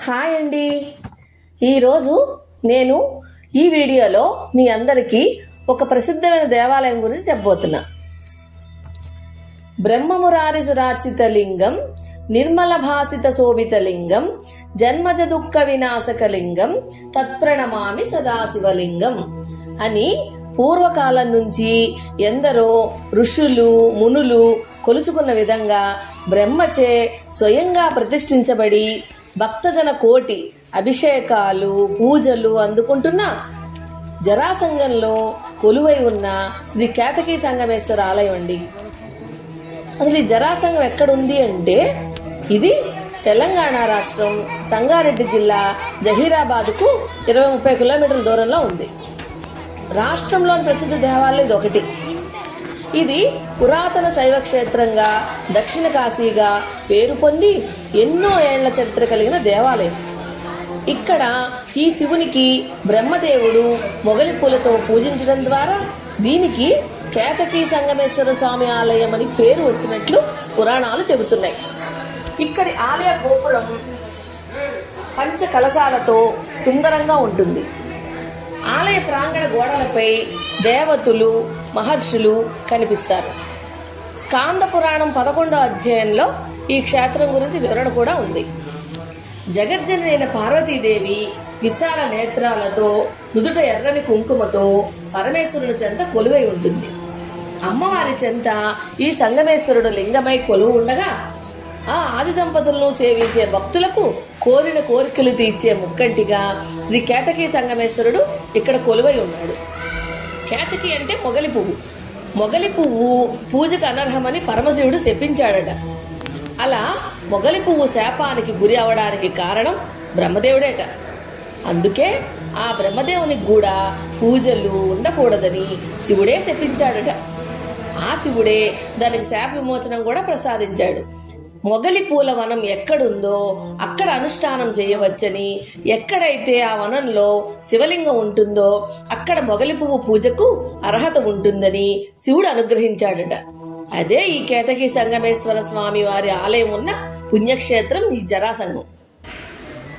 Hi అండి. ఈరోజు నేను ఈ వీడియోలో మీ అందరికీ ఒక ప్రసిద్ధమైన దేవాలయం గురించి చెప్పబోతున్నా. బ్రహ్మమురారి సురార్చిత లింగం, నిర్మల భాసిత శోభిత లింగం, జన్మజ దుఃఖ వినాశక లింగం, తత్ప్రణమామి సదాశివలింగం అని పూర్వకాలం నుంచి ఎందరో ఋషులు మునులు కొలుచుకున్న విధంగా బ్రహ్మచే స్వయంగా ప్రతిష్ఠించబడి భక్తజన కోటి అభిషేకాలు పూజలు అందుకుంటున్న జరాసంగంలో కొలువై ఉన్న శ్రీ కేతకీ సంగమేశ్వర ఆలయం అండి. అసలు ఈ జరాసంగం ఎక్కడుంది అంటే ఇది తెలంగాణ రాష్ట్రం సంగారెడ్డి జిల్లా జహీరాబాద్కు 20-30 కిలోమీటర్ల దూరంలో ఉంది. రాష్ట్రంలోని ప్రసిద్ధ దేవాలయం ఇది ఒకటి. ఇది పురాతన శైవ క్షేత్రంగా దక్షిణ కాశీగా పేరు పొంది ఎన్నో ఏళ్ల చరిత్ర కలిగిన దేవాలయం. ఇక్కడ ఈ శివునికి బ్రహ్మదేవుడు మొగలి పూలతో పూజించడం ద్వారా దీనికి కేతకీ సంగమేశ్వర స్వామి ఆలయం అని పేరు వచ్చినట్లు పురాణాలు చెబుతున్నాయి. ఇక్కడి ఆలయ గోపురం పంచ కలశాలతో సుందరంగా ఉంటుంది. ఆలయ ప్రాంగణ గోడలపై దేవతలు మహర్షులు కనిపిస్తారు. స్కాంద పురాణం 11వ అధ్యాయంలో ఈ క్షేత్రం గురించి వివరణ కూడా ఉంది. జగజ్జనైన పార్వతీదేవి విశాల నేత్రాలతో నుదుట ఎర్రని కుంకుమతో పరమేశ్వరుని చెంత కొలువై ఉంటుంది. అమ్మవారి చెంత ఈ సంగమేశ్వరుడు లింగమై కొలువు ఉండగా ఆ ఆది దంపతులను సేవించే భక్తులకు కోరిన కోరికలు తీర్చే ముక్కంటిగా శ్రీ కేతకీ సంగమేశ్వరుడు ఇక్కడ కొలువై ఉన్నాడు. కేతకి అంటే మొగలి పువ్వు. మొగలి పువ్వు పూజకు అనర్హమని పరమశివుడు శపించాడట. అలా మొగలి పువ్వు శాపానికి గురి అవడానికి కారణం బ్రహ్మదేవుడేట. అందుకే ఆ బ్రహ్మదేవునికి కూడా పూజలు ఉండకూడదని శివుడే శపించాడట. ఆ శివుడే దానికి శాప విమోచనం కూడా ప్రసాదించాడు. మొగలి పూల వనం ఎక్కడుందో అక్కడ అనుష్ఠానం చేయవచ్చని, ఎక్కడైతే ఆ వనంలో శివలింగం ఉంటుందో అక్కడ మొగలి పువ్వు పూజకు అర్హత ఉంటుందని శివుడు అనుగ్రహించాడట. అదే ఈ కేతకీ సంగమేశ్వర స్వామి వారి ఆలయం ఉన్న పుణ్యక్షేత్రం ఈ జరాసంగం.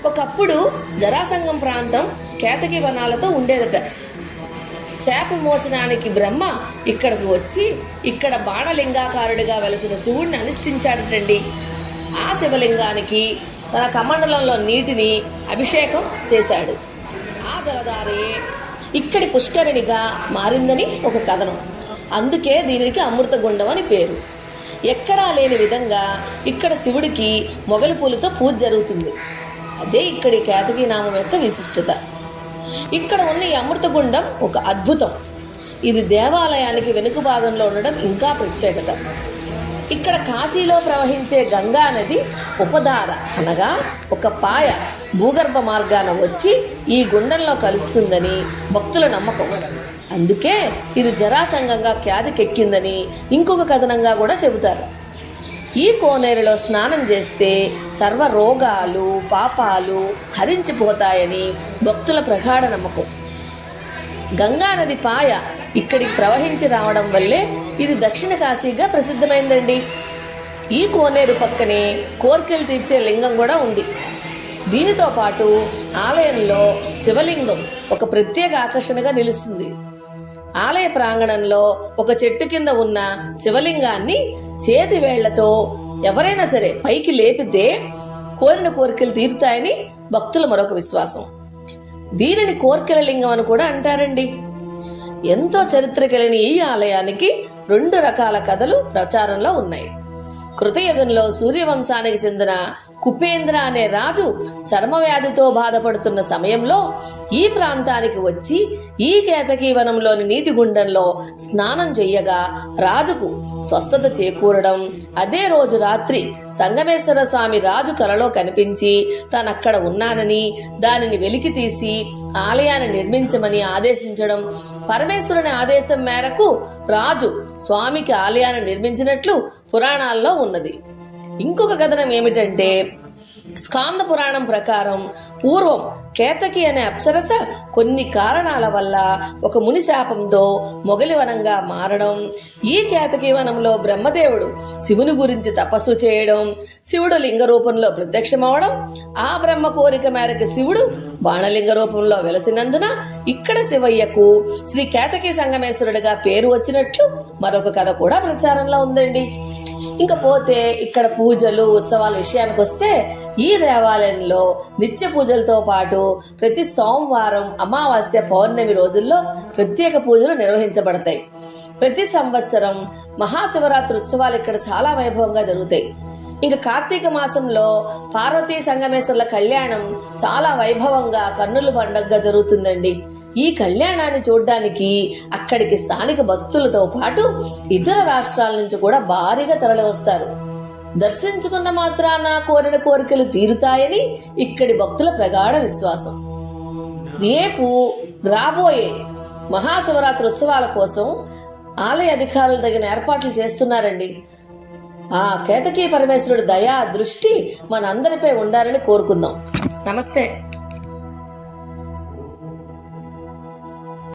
ఒకప్పుడు జరాసంగం ప్రాంతం కేతకీ వనాలతో ఉండేదట. శాప విమోచనానికి బ్రహ్మ ఇక్కడకు వచ్చి ఇక్కడ బాణలింగాకారుడిగా వెలసిన శివుడిని అనుష్ఠించాడటండి. ఆ శివలింగానికి తన కమండలంలో నీటిని అభిషేకం చేశాడు. ఆ జలధారే ఇక్కడి పుష్కరిణిగా మారిందని ఒక కథనం. అందుకే దీనికి అమృతగుండం అని పేరు. ఎక్కడా లేని విధంగా ఇక్కడ శివుడికి మొగలి పూలతో పూజ జరుగుతుంది. అదే ఇక్కడి కేతకీ నామం యొక్క విశిష్టత. ఇక్కడ ఉన్న ఈ అమృతగుండం ఒక అద్భుతం. ఇది దేవాలయానికి వెనుక భాగంలో ఉండడం ఇంకా ప్రత్యేకత. ఇక్కడ కాశీలో ప్రవహించే గంగా నది ఉపధార అనగా ఒక పాయ భూగర్భ మార్గాన వచ్చి ఈ గుండంలో కలుస్తుందని భక్తుల నమ్మకం. అందుకే ఇది జరాసంగంగా ఖ్యాతికెక్కిందని ఇంకొక కథనంగా కూడా చెబుతారు. ఈ కోనేరులో స్నానం చేస్తే సర్వ రోగాలు పాపాలు హరించిపోతాయని భక్తుల ప్రగాఢ నమ్మకం. గంగానది పాయ ఇక్కడికి ప్రవహించి రావడం వల్లే ఇది దక్షిణ కాశీగా ప్రసిద్ధమైందండి. ఈ కోనేరు పక్కనే కోర్కెలు తీర్చే లింగం కూడా ఉంది. దీనితో పాటు ఆలయంలో శివలింగం ఒక ప్రత్యేక ఆకర్షణగా నిలుస్తుంది. ఆలయ ప్రాంగణంలో ఒక చెట్టు కింద ఉన్న శివలింగాన్ని చేతి వేళ్లతో ఎవరైనా సరే పైకి లేపితే కోరిన కోరికలు తీరుతాయని భక్తుల మరొక విశ్వాసం. దీనిని కోర్కెల లింగం అని కూడా అంటారండి. ఎంతో చరిత్ర కలిగిన ఈ ఆలయానికి 2 రకాల కథలు ప్రచారంలో ఉన్నాయి. కృతయుగంలో సూర్యవంశానికి చెందిన కుపేంద్ర అనే రాజు చర్మవ్యాధితో బాధపడుతున్న సమయంలో ఈ ప్రాంతానికి వచ్చి ఈ కేతకీ వనంలోని నీటి గుండంలో స్నానం చెయ్యగా రాజుకు స్వస్థత చేకూరడం, అదే రోజు రాత్రి సంగమేశ్వర స్వామి రాజు కలలో కనిపించి తానక్కడ ఉన్నానని దానిని వెలికి తీసి ఆలయాన్ని నిర్మించమని ఆదేశించడం, పరమేశ్వరుని ఆదేశం మేరకు రాజు స్వామికి ఆలయాన్ని నిర్మించినట్లు పురాణాల్లో ఉన్నది. ఇంకొక కథనం ఏమిటంటే స్కాంద పురాణం ప్రకారం పూర్వం కేతకి అనే అప్సరస కొన్ని కారణాల వల్ల ఒక ముని శాపంతో మొగలివనంగా మారడం, ఈ కేతకి వనంలో బ్రహ్మదేవుడు శివుని గురించి తపస్సు చేయడం, శివుడు లింగ రూపంలో ప్రత్యక్షమవడం, ఆ బ్రహ్మ కోరిక మేరకు శివుడు బాణలింగ రూపంలో వెలసినందున ఇక్కడ శివయ్యకు శ్రీ కేతకి సంగమేశ్వరుడిగా పేరు వచ్చినట్లు మరొక కథ కూడా ప్రచారంలో ఉందండి. ఇంకపోతే ఇక్కడ పూజలు ఉత్సవాల విషయానికి వస్తే ఈ దేవాలయంలో నిత్య పూజలతో పాటు ప్రతి సోమవారం, అమావాస్య, పౌర్ణమి రోజుల్లో ప్రత్యేక పూజలు నిర్వహించబడతాయి. ప్రతి సంవత్సరం మహాశివరాత్రి ఉత్సవాలు ఇక్కడ చాలా వైభవంగా జరుగుతాయి. ఇంకా కార్తీక మాసంలో పార్వతీ సంగమేశ్వర్ల కళ్యాణం చాలా వైభవంగా కన్నుల పండుగగా జరుగుతుందండి. ఈ కళ్యాణాన్ని చూడడానికి అక్కడికి స్థానిక భక్తులతో పాటు ఇతర రాష్ట్రాల నుంచి కూడా భారీగా తరలి వస్తారు. దర్శించుకున్న మాత్రాన కోరిన కోరికలు తీరుతాయని ఇక్కడి భక్తుల ప్రగాఢ విశ్వాసం. రేపు రాబోయే మహాశివరాత్రి ఉత్సవాల కోసం ఆలయ అధికారులు తగిన ఏర్పాట్లు చేస్తున్నారండి. ఆ కేతకీ పరమేశ్వరుడి దయా దృష్టి మనందరిపై ఉండాలని కోరుకుందాం. నమస్తే.